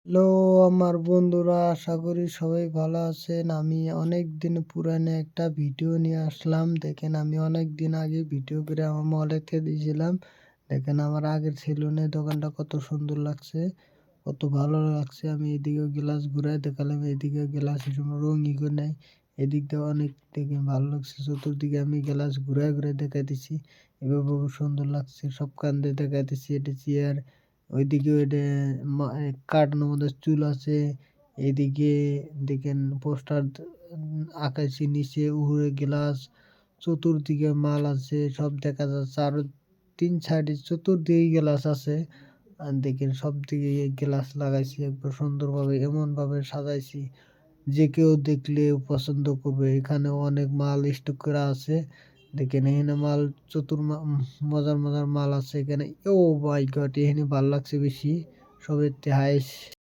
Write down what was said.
Hello আমার বন্ধুরা, আশা করি সবাই ভালো আছেন। আমি অনেক দিন পুরানো একটা ভিডিও নিয়ে আসলাম। দেখেন, আমি অনেক দিন আগে ভিডিও করে আমার মলেতে দিয়েছিলাম। দেখেন আমার আগের সেলুনের দোকানটা কত সুন্দর লাগছে, কত ভালো লাগছে। আমি এদিকে গ্লাস ঘুরাই দেখালাম, এদিকে গ্লাস রঙই করে নাই, এদিক দিয়ে অনেক দেখে ভালো লাগছে। চতুর্দিকে আমি গ্লাস ঘুরাই ঘুরাই দেখাই দিছি, এভাবে বহু সুন্দর লাগছে। সব কান দিয়ে দেখাই দিছি। এটা চেয়ার, ওইদিকে ওইটা কার্টুনের মধ্যে চুল আছে। এদিকে দেখেন পোস্টার আঁকাইছি, নিচে উপরে গ্লাস, চতুর্দিকে মাল আছে, সব দেখা যাচ্ছে। আরো 3 সাইডে চতুর্দিকে গ্লাস আছে। আর দেখেন সব দিকে গ্লাস লাগাইছি একবার সুন্দরভাবে, এমন ভাবে সাজাইছি যে কেউ দেখলে পছন্দ করবে। এখানে অনেক মাল স্টক করা আছে। দেখেন এখানে মাল মজার মজার মাল আছে এখানে। ও মাই গড, এখানে ভালো লাগছে বেশি সবের হাইস।